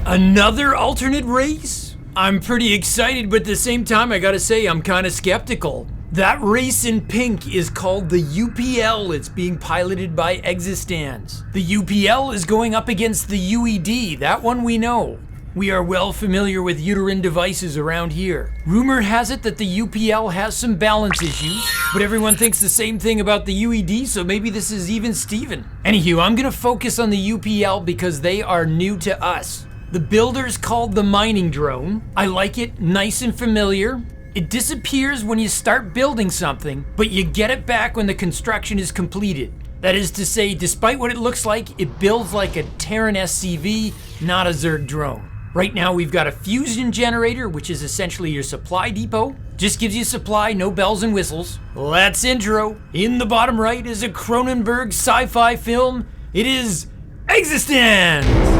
Another alternate race? I'm pretty excited, but at the same time, I gotta say, I'm kinda skeptical. That race in pink is called the UPL. It's being piloted by ExistanZ. The UPL is going up against the UED, that one we know. We are well familiar with uterine devices around here. Rumor has it that the UPL has some balance issues, but everyone thinks the same thing about the UED, so maybe this is even Steven. Anywho, I'm gonna focus on the UPL because they are new to us. The builder's called the mining drone. I like it, nice and familiar. It disappears when you start building something, but you get it back when the construction is completed. That is to say, despite what it looks like, it builds like a Terran SCV, not a Zerg drone. Right now we've got a fusion generator, which is essentially your supply depot. Just gives you supply, no bells and whistles. Let's intro. In the bottom right is a Cronenberg sci-fi film. It is ExistanZ!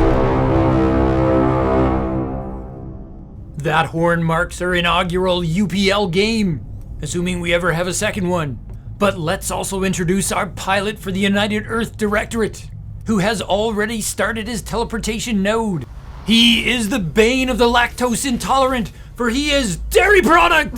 That horn marks our inaugural UPL game, assuming we ever have a second one. But let's also introduce our pilot for the United Earth Directorate, who has already started his teleportation node. He is the bane of the lactose intolerant, for he is DairyProduct!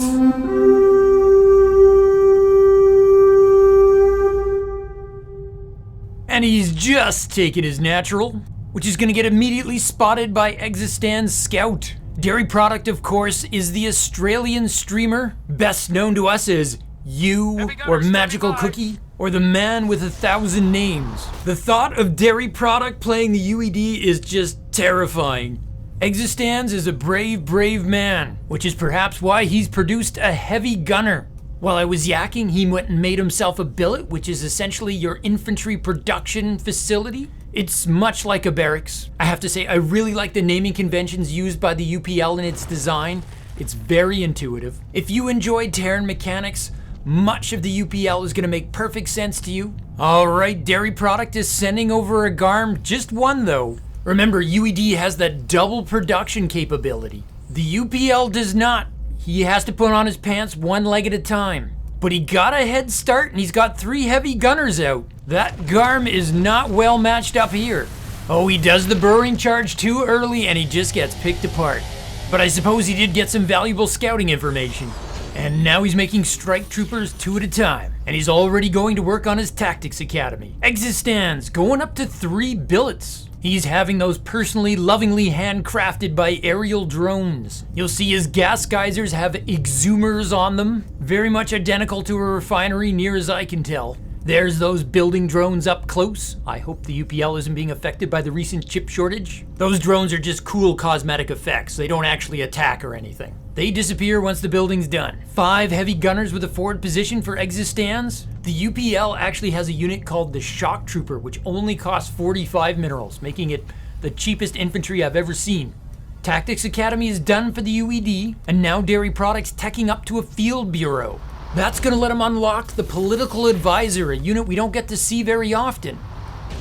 And he's just taken his natural, which is gonna get immediately spotted by ExistanZ Scout. DairyProduct, of course, is the Australian streamer, best known to us as You, or Magical Cookie, or the man with 1,000 names. The thought of DairyProduct playing the UED is just terrifying. ExistanZ is a brave, brave man, which is perhaps why he's produced a heavy gunner. While I was yakking, he went and made himself a billet, which is essentially your infantry production facility. It's much like a barracks. I have to say, I really like the naming conventions used by the UPL in its design. It's very intuitive. If you enjoyed Terran mechanics, much of the UPL is gonna make perfect sense to you. All right, DairyProduct is sending over a GARM, just one though. Remember, UED has that double production capability. The UPL does not. He has to put on his pants one leg at a time. But he got a head start and he's got 3 heavy gunners out. That GARM is not well matched up here. Oh, he does the burrowing charge too early and he just gets picked apart. But I suppose he did get some valuable scouting information. And now he's making strike troopers 2 at a time. And he's already going to work on his tactics academy. ExistanZ going up to 3 billets. He's having those personally, lovingly handcrafted by aerial drones. You'll see his gas geysers have exhumers on them, very much identical to a refinery near as I can tell. There's those building drones up close. I hope the UPL isn't being affected by the recent chip shortage. Those drones are just cool cosmetic effects. They don't actually attack or anything. They disappear once the building's done. 5 heavy gunners with a forward position for ExistanZ. The UPL actually has a unit called the Shock Trooper, which only costs 45 minerals, making it the cheapest infantry I've ever seen. Tactics Academy is done for the UED, and now DairyProduct's teching up to a field bureau. That's gonna let him unlock the Political Advisor, a unit we don't get to see very often.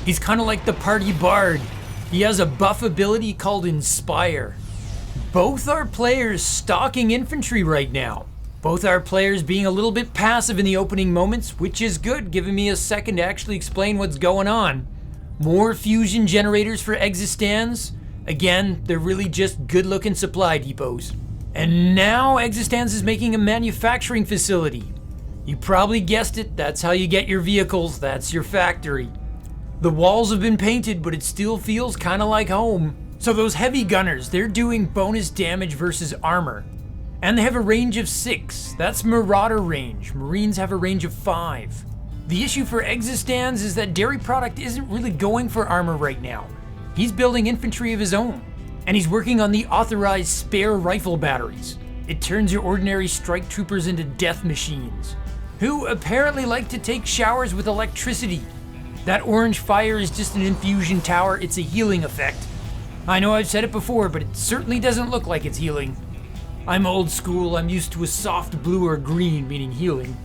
He's kinda like the party bard. He has a buff ability called Inspire. Both our players stalking infantry right now. Both our players being a little bit passive in the opening moments, which is good, giving me a second to actually explain what's going on. More fusion generators for ExistanZ. Again, they're really just good-looking supply depots. And now ExistanZ is making a manufacturing facility. You probably guessed it, that's how you get your vehicles, that's your factory. The walls have been painted, but it still feels kinda like home. So those heavy gunners, they're doing bonus damage versus armor. And they have a range of 6. That's Marauder range. Marines have a range of 5. The issue for ExistanZ is that DairyProduct isn't really going for armor right now. He's building infantry of his own. And he's working on the authorized spare rifle batteries. It turns your ordinary strike troopers into death machines, who apparently like to take showers with electricity. That orange fire is just an infusion tower, it's a healing effect. I know I've said it before, but it certainly doesn't look like it's healing. I'm old school, I'm used to a soft blue or green, meaning healing.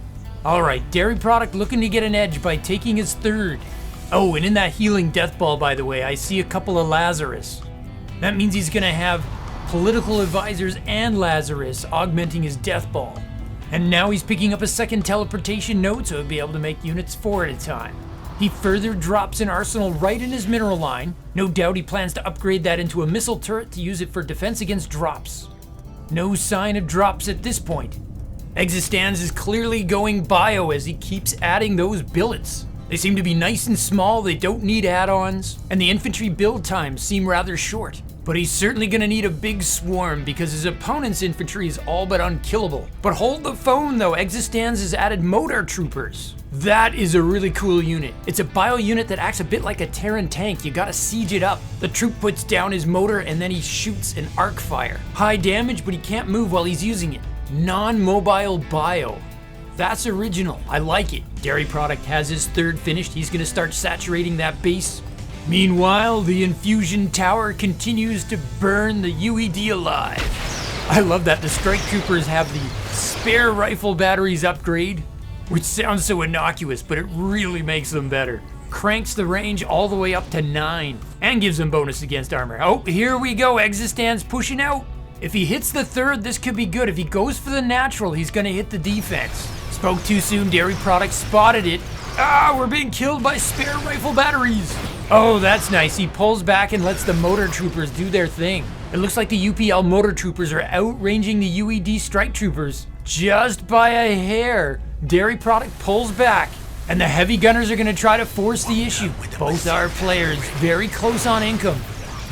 Alright, DairyProduct looking to get an edge by taking his 3rd. Oh, and in that healing death ball, by the way, I see a couple of Lazarus. That means he's gonna have political advisors and Lazarus augmenting his death ball. And now he's picking up a second teleportation node, so he'll be able to make units 4 at a time. He further drops an arsenal right in his mineral line. No doubt he plans to upgrade that into a missile turret to use it for defense against drops. No sign of drops at this point. ExistanZ is clearly going bio as he keeps adding those billets. They seem to be nice and small, they don't need add-ons, and the infantry build times seem rather short. But he's certainly gonna need a big swarm because his opponent's infantry is all but unkillable. But hold the phone though, ExistanZ has added motor troopers. That is a really cool unit. It's a bio unit that acts a bit like a Terran tank. You gotta siege it up. The troop puts down his motor and then he shoots an arc fire. High damage, but he can't move while he's using it. Non-mobile bio. That's original, I like it. DairyProduct has his third finished. He's gonna start saturating that base. Meanwhile, the infusion tower continues to burn the UED alive. I love that the strike troopers have the spare rifle batteries upgrade, which sounds so innocuous, but it really makes them better. Cranks the range all the way up to 9 and gives them bonus against armor. Oh, here we go, ExistanZ pushing out. If he hits the third, this could be good. If he goes for the natural, he's gonna hit the defense. Spoke too soon, DairyProduct spotted it. Ah, we're being killed by spare rifle batteries. Oh, that's nice. He pulls back and lets the motor troopers do their thing. It looks like the UPL motor troopers are outranging the UED strike troopers just by a hair. DairyProduct pulls back, and the heavy gunners are gonna try to force the issue. Both our players very close on income.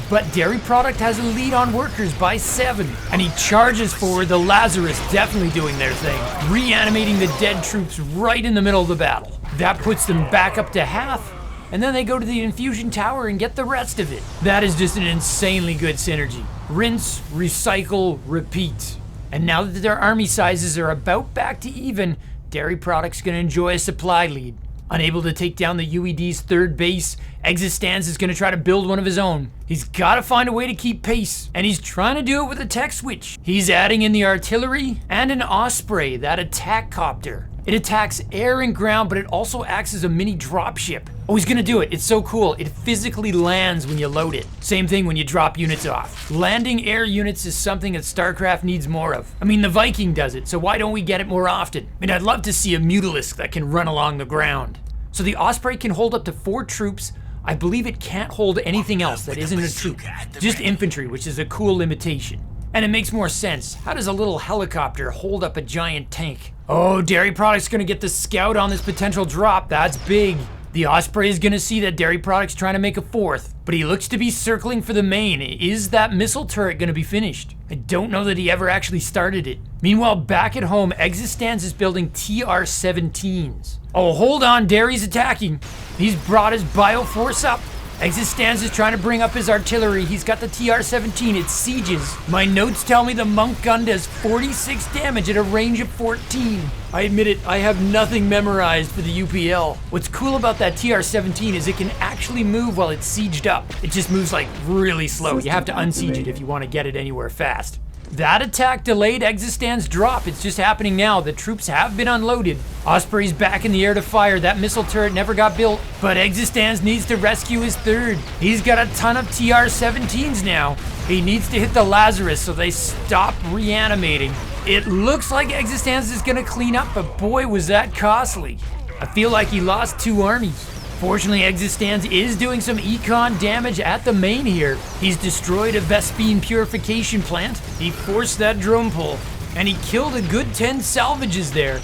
But DairyProduct has a lead on workers by 7, and he charges forward. The Lazarus definitely doing their thing, reanimating the dead troops right in the middle of the battle. That puts them back up to half, and then they go to the infusion tower and get the rest of it. That is just an insanely good synergy. Rinse, recycle, repeat. And now that their army sizes are about back to even, DairyProduct's gonna enjoy a supply lead. Unable to take down the UED's third base, ExistanZ is gonna try to build one of his own. He's gotta find a way to keep pace, and he's trying to do it with a tech switch. He's adding in the artillery and an Osprey, that attack copter. It attacks air and ground, but it also acts as a mini dropship. Oh, he's gonna do it. It's so cool. It physically lands when you load it. Same thing when you drop units off. Landing air units is something that StarCraft needs more of. I mean, the Viking does it, so why don't we get it more often? I mean, I'd love to see a Mutalisk that can run along the ground. So the Osprey can hold up to 4 troops. I believe it can't hold anything else that isn't a troop. Just infantry, which is a cool limitation. And it makes more sense. How does a little helicopter hold up a giant tank? Oh, DairyProduct's gonna get the scout on this potential drop. That's big. The Osprey is gonna see that DairyProduct's trying to make a 4th, but he looks to be circling for the main. Is that missile turret gonna be finished? I don't know that he ever actually started it. Meanwhile, back at home, ExistanZ is building TR-17s. Oh, hold on, Dairy's attacking. He's brought his bioforce up. ExistanZ is trying to bring up his artillery. He's got the TR-17, it sieges. My notes tell me the monk gun does 46 damage at a range of 14. I admit it, I have nothing memorized for the UPL. What's cool about that TR-17 is it can actually move while it's sieged up. It just moves like really slow. You have to unsiege it if you want to get it anywhere fast. That attack delayed ExistanZ drop. It's just happening now. The troops have been unloaded. Osprey's back in the air to fire. That missile turret never got built, but ExistanZ needs to rescue his third. He's got a ton of TR-17s now. He needs to hit the Lazarus so they stop reanimating. It looks like ExistanZ is gonna clean up, but boy, was that costly. I feel like he lost 2 armies. Fortunately, ExistanZ is doing some econ damage at the main here. He's destroyed a Vespine purification plant. He forced that drone pull, and he killed a good 10 salvages there.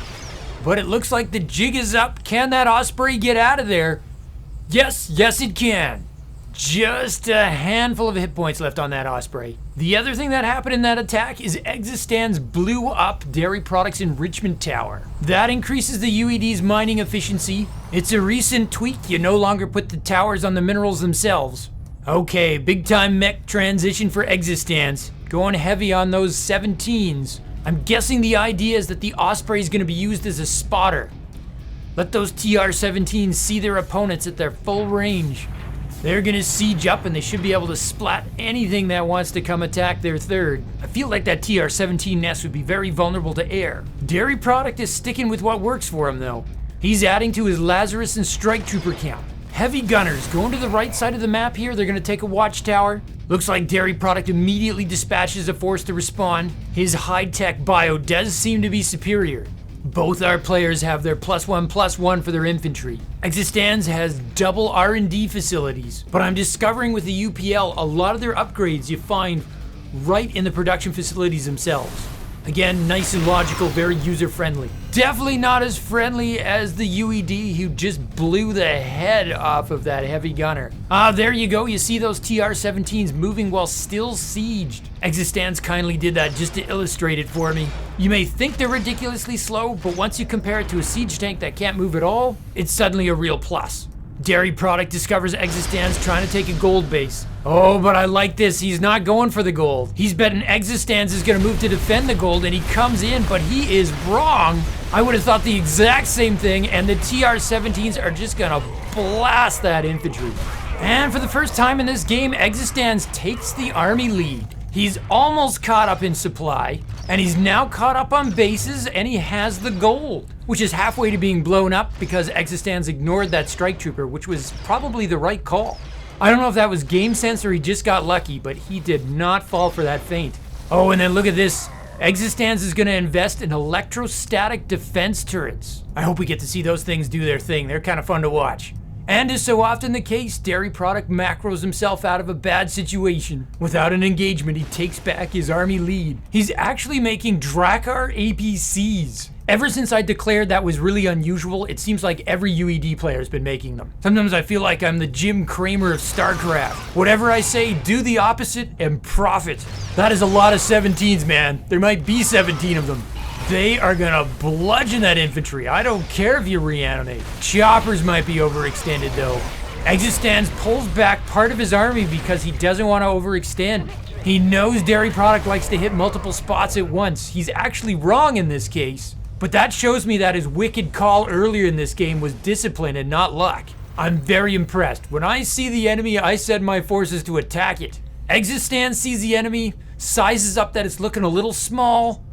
But it looks like the jig is up. Can that Osprey get out of there? Yes, yes it can. Just a handful of hit points left on that Osprey. The other thing that happened in that attack is ExistanZ blew up DairyProduct's enrichment tower. That increases the UED's mining efficiency. It's a recent tweak. You no longer put the towers on the minerals themselves. Okay, big time mech transition for ExistanZ. Going heavy on those 17s. I'm guessing the idea is that the Osprey is going to be used as a spotter. Let those TR-17s see their opponents at their full range. They're gonna siege up and they should be able to splat anything that wants to come attack their third. I feel like that TR-17 nest would be very vulnerable to air. DairyProduct is sticking with what works for him though. He's adding to his Lazarus and strike trooper count. Heavy gunners going to the right side of the map here. They're gonna take a watchtower. Looks like DairyProduct immediately dispatches a force to respond. His high-tech bio does seem to be superior. Both our players have their +1/+1 for their infantry. ExistanZ has double R&D facilities, but I'm discovering with the UPL a lot of their upgrades you find right in the production facilities themselves. Again, nice and logical, very user-friendly. Definitely not as friendly as the UED who just blew the head off of that heavy gunner. There you go, you see those TR-17s moving while still sieged. ExistanZ kindly did that just to illustrate it for me. You may think they're ridiculously slow, but once you compare it to a siege tank that can't move at all, it's suddenly a real plus. DairyProduct discovers ExistanZ trying to take a gold base. Oh, but I like this. He's not going for the gold. He's betting ExistanZ is going to move to defend the gold, and he comes in, but he is wrong. I would have thought the exact same thing, and the TR-17s are just going to blast that infantry. And for the first time in this game, ExistanZ takes the army lead. He's almost caught up in supply, and he's now caught up on bases, and he has the gold, which is halfway to being blown up because ExistanZ ignored that strike trooper, which was probably the right call. I don't know if that was game sense or he just got lucky, but he did not fall for that feint. Oh, and then look at this. ExistanZ is going to invest in electrostatic defense turrets. I hope we get to see those things do their thing. They're kind of fun to watch. And as so often the case, DairyProduct macros himself out of a bad situation. Without an engagement, he takes back his army lead. He's actually making Drakkar APCs. Ever since I declared that was really unusual, it seems like every UED player has been making them. Sometimes I feel like I'm the Jim Cramer of StarCraft. Whatever I say, do the opposite and profit. That is a lot of 17s, man. There might be 17 of them. They are gonna bludgeon that infantry. I don't care if you reanimate. Choppers might be overextended though. ExistanZ pulls back part of his army because he doesn't want to overextend. He knows DairyProduct likes to hit multiple spots at once. He's actually wrong in this case. But that shows me that his wicked call earlier in this game was discipline and not luck. I'm very impressed. When I see the enemy, I send my forces to attack it. ExistanZ sees the enemy, sizes up that it's looking a little small,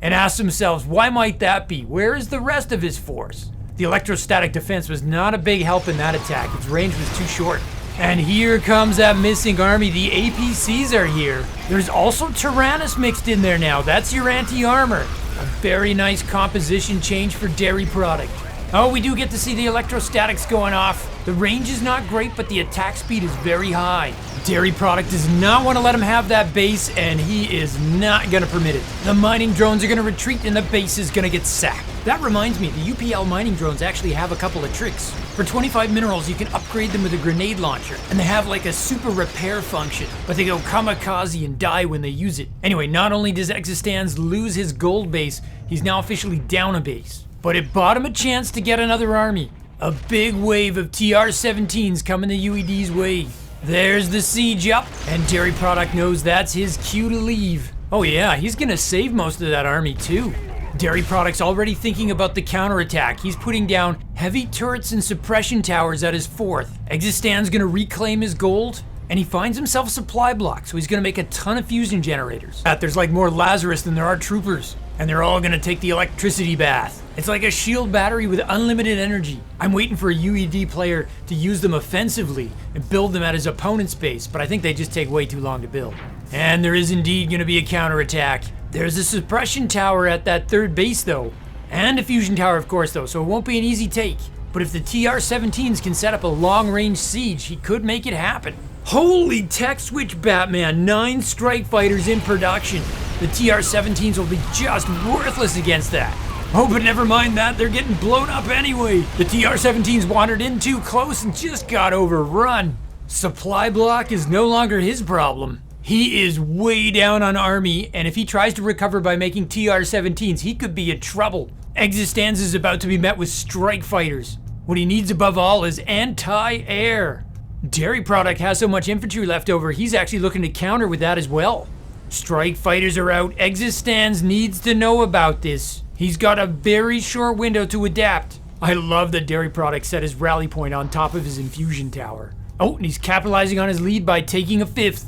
and asks themselves, why might that be? Where is the rest of his force? The electrostatic defense was not a big help in that attack. Its range was too short. And here comes that missing army. The APCs are here. There's also Tyrannus mixed in there now. That's your anti-armor. A very nice composition change for DairyProduct. Oh, we do get to see the electrostatics going off. The range is not great, but the attack speed is very high. DairyProduct does not want to let him have that base, and he is not going to permit it. The mining drones are going to retreat, and the base is going to get sacked. That reminds me, the UPL mining drones actually have a couple of tricks. For 25 minerals, you can upgrade them with a grenade launcher, and they have like a super repair function, but they go kamikaze and die when they use it. Anyway, not only does ExistanZ lose his gold base, he's now officially down a base. But it bought him a chance to get another army. A big wave of TR-17s coming the UED's way. There's the siege up, and DairyProduct knows that's his cue to leave. Oh yeah, he's gonna save most of that army too. DairyProduct's already thinking about the counterattack. He's putting down heavy turrets and suppression towers at his 4th. ExistanZ gonna reclaim his gold, and he finds himself a supply block, so he's gonna make a ton of fusion generators. There's like more Lazarus than there are troopers, and they're all gonna take the electricity bath. It's like a shield battery with unlimited energy. I'm waiting for a UED player to use them offensively and build them at his opponent's base, but I think they just take way too long to build. And there is indeed gonna be a counterattack. There's a suppression tower at that 3rd base though, and a fusion tower of course though, so it won't be an easy take. But if the TR-17s can set up a long-range siege, he could make it happen. Holy tech switch, Batman, 9 strike fighters in production. The TR-17s will be just worthless against that. Oh, but never mind that, they're getting blown up anyway. The TR-17s wandered in too close and just got overrun. Supply block is no longer his problem. He is way down on army, and if he tries to recover by making TR-17s, he could be in trouble. ExistanZ is about to be met with strike fighters. What he needs above all is anti-air. DairyProduct has so much infantry left over, he's actually looking to counter with that as well. Strike fighters are out. ExistanZ needs to know about this. He's got a very short window to adapt. I love that DairyProduct set his rally point on top of his infusion tower. Oh, and he's capitalizing on his lead by taking a 5th.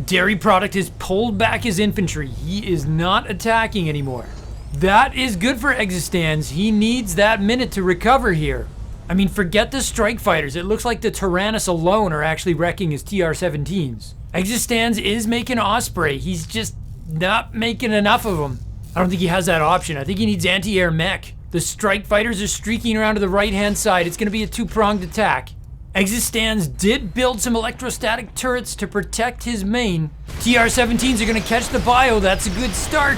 DairyProduct has pulled back his infantry. He is not attacking anymore. That is good for ExistanZ. He needs that minute to recover here. I mean, forget the strike fighters. It looks like the Tyrannus alone are actually wrecking his TR-17s. ExistanZ is making Osprey. He's just not making enough of them. I don't think he has that option. I think he needs anti-air mech. The strike fighters are streaking around to the right-hand side. It's going to be a two-pronged attack. ExistanZ did build some electrostatic turrets to protect his main. TR-17s are going to catch the bio. That's a good start.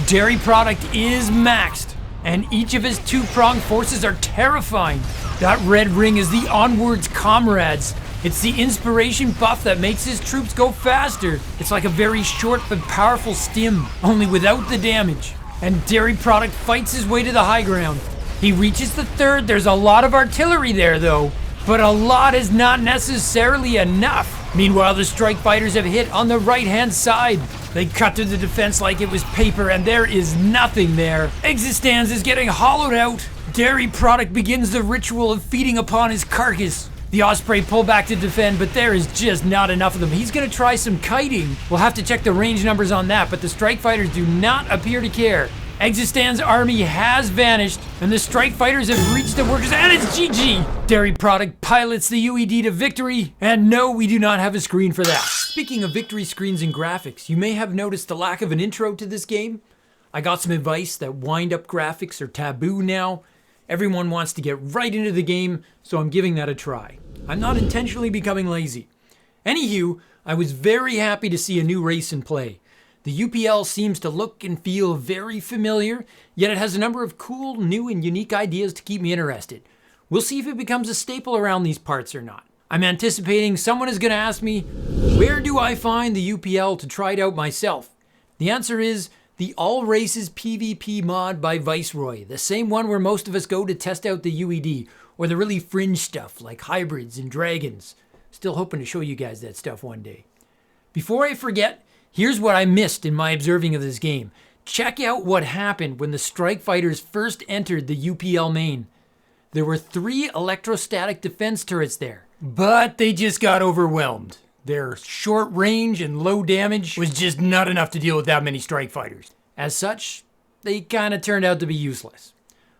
DairyProduct is maxed, and each of his two-pronged forces are terrifying. That red ring is the Onward's comrades. It's the inspiration buff that makes his troops go faster. It's like a very short but powerful stim, only without the damage. And DairyProduct fights his way to the high ground. He reaches the third. There's a lot of artillery there though, but a lot is not necessarily enough. Meanwhile, the strike fighters have hit on the right-hand side. They cut through the defense like it was paper, and there is nothing there. ExistanZ is getting hollowed out. DairyProduct begins the ritual of feeding upon his carcass. The Osprey pull back to defend, but there is just not enough of them. He's gonna try some kiting. We'll have to check the range numbers on that, but the strike fighters do not appear to care. ExistanZ army has vanished, and the strike fighters have reached the workers, and it's GG! DairyProduct pilots the UED to victory, and no, we do not have a screen for that. Speaking of victory screens and graphics, you may have noticed the lack of an intro to this game. I got some advice that wind-up graphics are taboo now. Everyone wants to get right into the game, so I'm giving that a try. I'm not intentionally becoming lazy. Anywho, I was very happy to see a new race in play. The UPL seems to look and feel very familiar, yet it has a number of cool, new and unique ideas to keep me interested. We'll see if it becomes a staple around these parts or not. I'm anticipating someone is going to ask me, where do I find the UPL to try it out myself? The answer is the All Races PvP mod by Viceroy, the same one where most of us go to test out the UED, or the really fringe stuff like hybrids and dragons. Still hoping to show you guys that stuff one day. Before I forget, here's what I missed in my observing of this game. Check out what happened when the strike fighters first entered the UPL main. There were 3 electrostatic defense turrets there, but they just got overwhelmed. Their short range and low damage was just not enough to deal with that many strike fighters. As such, they kind of turned out to be useless.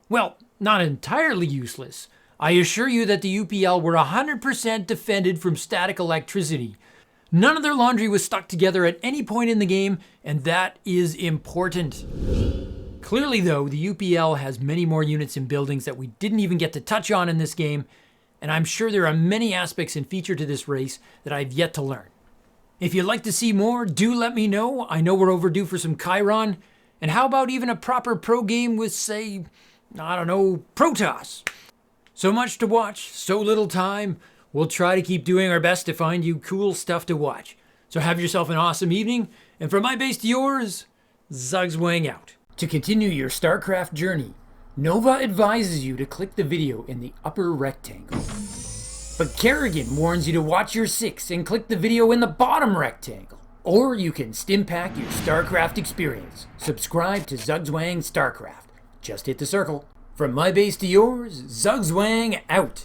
Well, not entirely useless. I assure you that the UPL were 100% defended from static electricity. None of their laundry was stuck together at any point in the game, and that is important. Clearly though, the UPL has many more units and buildings that we didn't even get to touch on in this game, and I'm sure there are many aspects and features to this race that I've yet to learn. If you'd like to see more, do let me know. I know we're overdue for some Chiron. And how about even a proper pro game with, say, I don't know, Protoss? So much to watch, so little time. We'll try to keep doing our best to find you cool stuff to watch. So have yourself an awesome evening, and from my base to yours, ZugZwang out. To continue your StarCraft journey, Nova advises you to click the video in the upper rectangle. But Kerrigan warns you to watch your 6 and click the video in the bottom rectangle. Or you can stimpack your StarCraft experience. Subscribe to ZugZwang StarCraft. Just hit the circle. From my base to yours, ZugZwang out.